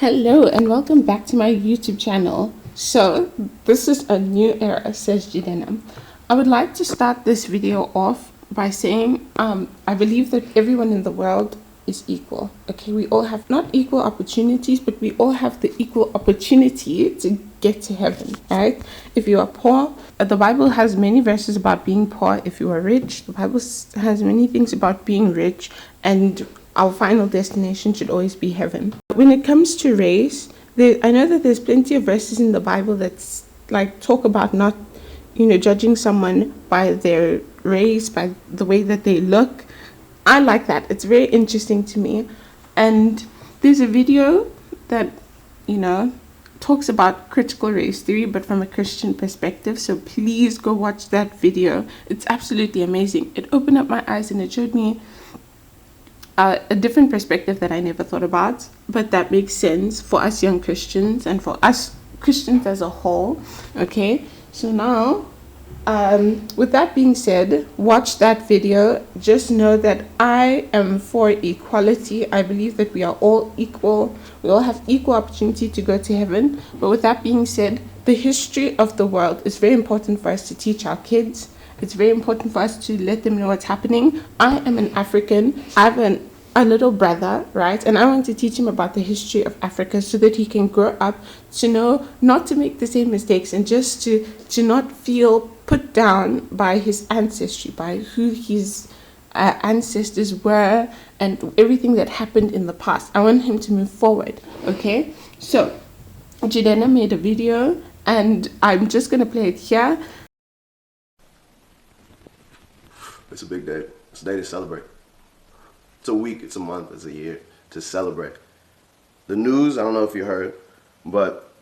Hello and welcome back to my YouTube channel. So, this is a new era, says Jidenna. I would like to start this video off by saying I believe that everyone in the world is equal. Okay, we all have not equal opportunities, but we all have the equal opportunity to get to heaven, right? If you are poor, the Bible has many verses about being poor. If you are rich, the Bible has many things about being rich, and our final destination should always be heaven. When it comes to race, I know that there's plenty of verses in the Bible that's like talk about not, judging someone by their race, by the way that they look. I like that. It's very interesting to me. And there's a video that, talks about critical race theory, but from a Christian perspective. So please go watch that video. It's absolutely amazing. It opened up my eyes and it showed me a different perspective that I never thought about, but that makes sense for us young Christians and for us Christians as a whole. Okay, so now with that being said, watch that video. Just know that I am for equality. I believe that we are all equal. We all have equal opportunity to go to heaven. But with that being said, the history of the world is very important for us to teach our kids. It's very important for us to let them know what's happening. I am an African. I have a little brother, right? And I want to teach him about the history of Africa so that he can grow up to know not to make the same mistakes and just to not feel put down by his ancestry, by who his ancestors were and everything that happened in the past. I want him to move forward, okay? So, Jidenna made a video and I'm just going to play it here. It's a big day. It's a day to celebrate. It's a week, it's a month, it's a year to celebrate. The news, I don't know if you heard, but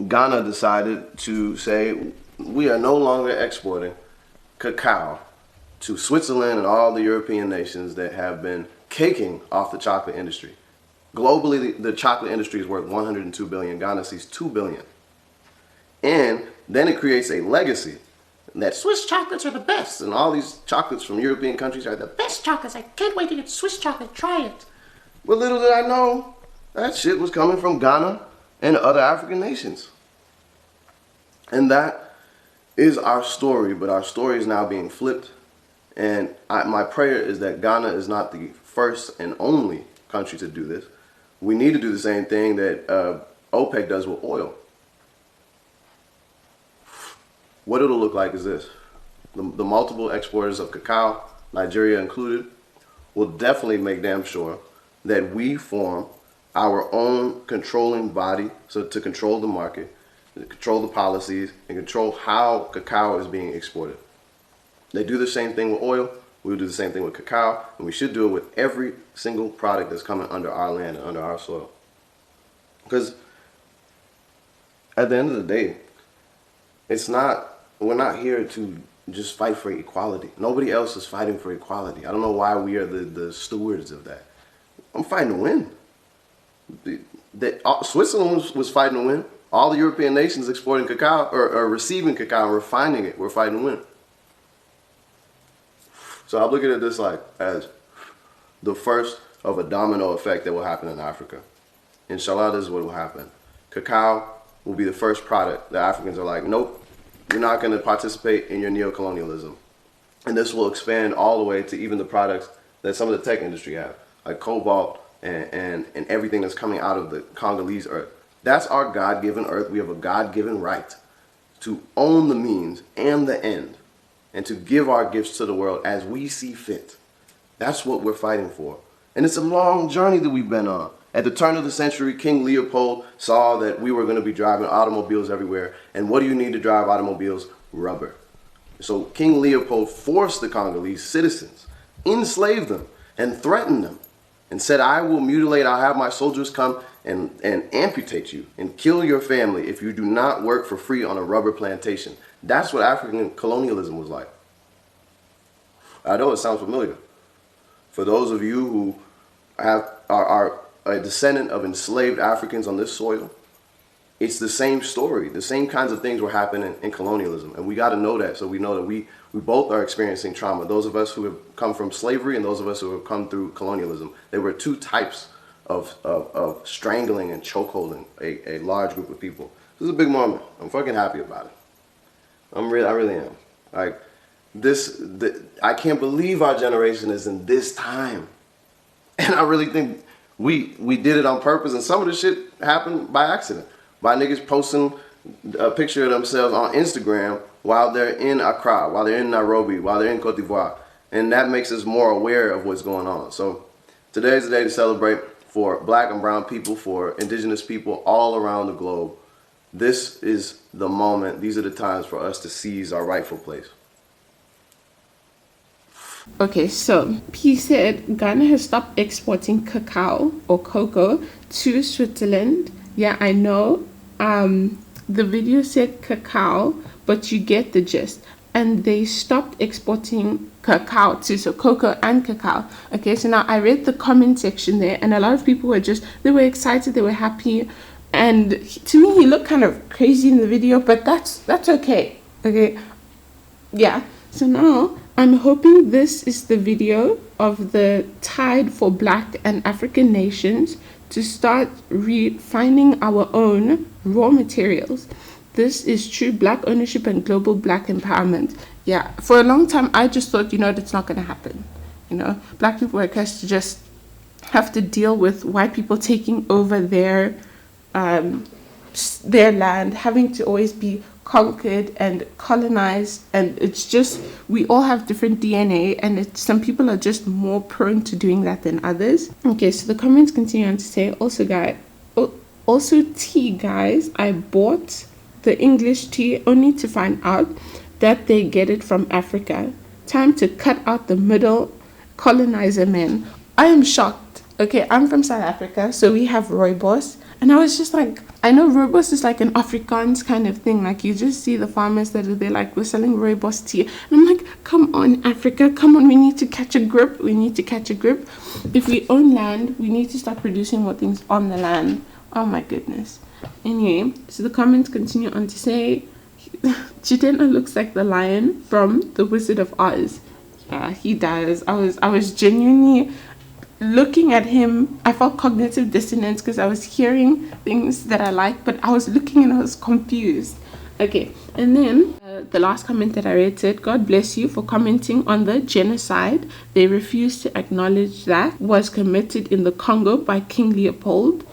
Ghana decided to say we are no longer exporting cacao to Switzerland and all the European nations that have been caking off the chocolate industry. Globally, the chocolate industry is worth 102 billion. Ghana sees 2 billion. And then it creates a legacy that Swiss chocolates are the best, and all these chocolates from European countries are the best chocolates. I can't wait to get Swiss chocolate. Try it. But little did I know that shit was coming from Ghana and other African nations. And that is our story, but our story is now being flipped. And my prayer is that Ghana is not the first and only country to do this. We need to do the same thing that OPEC does with oil. What it'll look like is this. The multiple exporters of cacao, Nigeria included, will definitely make damn sure that we form our own controlling body so to control the market, to control the policies, and control how cacao is being exported. They do the same thing with oil. We'll do the same thing with cacao, and we should do it with every single product that's coming under our land and under our soil. Because at the end of the day, we're not here to just fight for equality. Nobody else is fighting for equality. I don't know why we are the stewards of that. I'm fighting to win. Switzerland was fighting to win. All the European nations exporting cacao or receiving cacao and refining it, we're fighting to win. So I'm looking at this as the first of a domino effect that will happen in Africa. Inshallah, this is what will happen. Cacao will be the first product that Africans are like, nope, you're not going to participate in your neo-colonialism. And this will expand all the way to even the products that some of the tech industry have, like cobalt and everything that's coming out of the Congolese earth. That's our God-given earth. We have a God-given right to own the means and the end and to give our gifts to the world as we see fit. That's what we're fighting for. And it's a long journey that we've been on. At the turn of the century, King Leopold saw that we were going to be driving automobiles everywhere. And what do you need to drive automobiles? Rubber. So King Leopold forced the Congolese citizens, enslaved them, and threatened them, and said, I'll have my soldiers come and amputate you and kill your family if you do not work for free on a rubber plantation. That's what African colonialism was like. I know it sounds familiar. For those of you who are a descendant of enslaved Africans on this soil, it's the same story. The same kinds of things were happening in colonialism. And we got to know that, so we know that we both are experiencing trauma. Those of us who have come from slavery and those of us who have come through colonialism. There were two types of strangling and chokeholding a large group of people. This is a big moment. I'm fucking happy about it. I really am. Like I can't believe our generation is in this time, and I really think we did it on purpose. And some of the shit happened by accident, by niggas posting a picture of themselves on Instagram while they're in Accra, while they're in Nairobi, while they're in Cote d'Ivoire, and that makes us more aware of what's going on. So today is the day to celebrate for black and brown people, for indigenous people all around the globe. This is the moment. These are the times for us to seize our rightful place. Okay, so he said Ghana has stopped exporting cacao or cocoa to Switzerland. Yeah, I know. The video said cacao, but you get the gist. And they stopped exporting cacao too, so cocoa and cacao. Okay, so now I read the comment section there, and a lot of people were they were excited, they were happy. And to me, he looked kind of crazy in the video, but that's okay. Okay, yeah. So now I'm hoping this is the video of the tide for black and African nations to start refining our own raw materials. This is true black ownership and global black empowerment. Yeah, for a long time, I just thought, it's not going to happen. Black people were cursed to just have to deal with white people taking over their land, having to always be conquered and colonized, and it's just we all have different DNA, and some people are just more prone to doing that than others. Okay, so the comments continue on to say, also tea, guys, I bought the English tea only to find out that they get it from Africa. Time to cut out the middle colonizer men. I am shocked. Okay, I'm from South Africa, so we have rooibos. And I was just like, I know rooibos is like an Afrikaans kind of thing. Like, you just see the farmers that they're like, we're selling rooibos tea. And I'm like, come on, Africa, come on, we need to catch a grip. We need to catch a grip. If we own land, we need to start producing more things on the land. Oh my goodness. Anyway, so the comments continue on to say, Jidenna looks like the lion from The Wizard of Oz. Yeah, he does. I was genuinely looking at him. I felt cognitive dissonance because I was hearing things that I like, but I was looking and I was confused. Okay, and then the last comment that I read said, God bless you for commenting on the genocide they refused to acknowledge that was committed in the Congo by King Leopold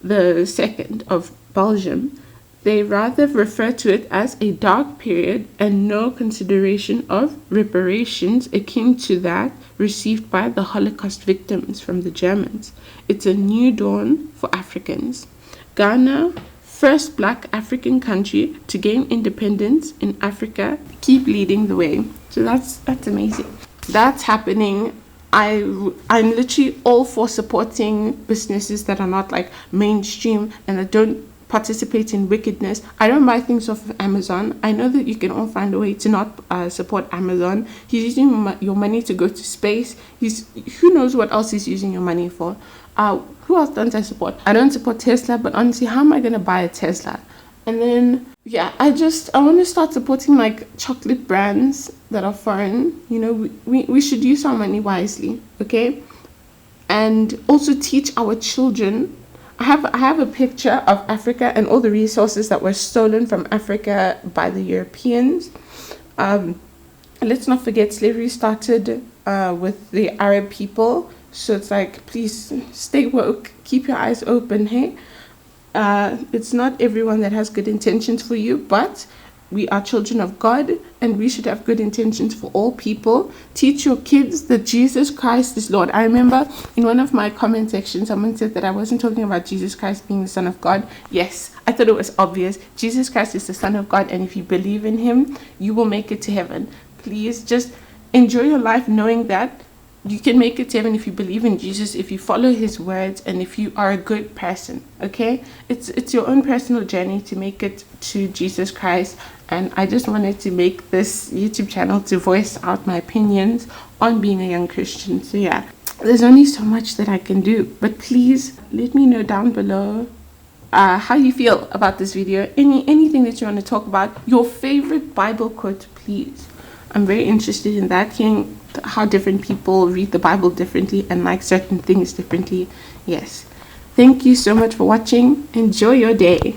II of Belgium. They rather refer to it as a dark period and no consideration of reparations akin to that received by the Holocaust victims from the Germans. It's a new dawn for Africans. Ghana, first black African country to gain independence in Africa, keep leading the way. So that's amazing. That's happening. I'm literally all for supporting businesses that are not like mainstream and that don't participate in wickedness. I don't buy things off of Amazon. I know that you can all find a way to not support Amazon. He's using your money to go to space. Who knows what else he's using your money for. Who else don't I support? I don't support Tesla, but honestly, how am I going to buy a Tesla? And then, yeah, I want to start supporting like chocolate brands that are foreign. We should use our money wisely, okay? And also teach our children. I have a picture of Africa and all the resources that were stolen from Africa by the Europeans. Let's not forget slavery started with the Arab people. So it's like, please stay woke, keep your eyes open, hey? It's not everyone that has good intentions for you, but we are children of God and we should have good intentions for all people. Teach your kids that Jesus Christ is Lord. I remember in one of my comment sections, someone said that I wasn't talking about Jesus Christ being the Son of God. Yes, I thought it was obvious. Jesus Christ is the Son of God, and if you believe in him, you will make it to heaven. Please just enjoy your life knowing that you can make it to heaven if you believe in Jesus, if you follow his words, and if you are a good person, okay? It's your own personal journey to make it to Jesus Christ. And I just wanted to make this YouTube channel to voice out my opinions on being a young Christian. So yeah, there's only so much that I can do. But please let me know down below how you feel about this video. Anything that you want to talk about. Your favorite Bible quote, please. I'm very interested in that, hearing how different people read the Bible differently and like certain things differently. Yes. Thank you so much for watching. Enjoy your day.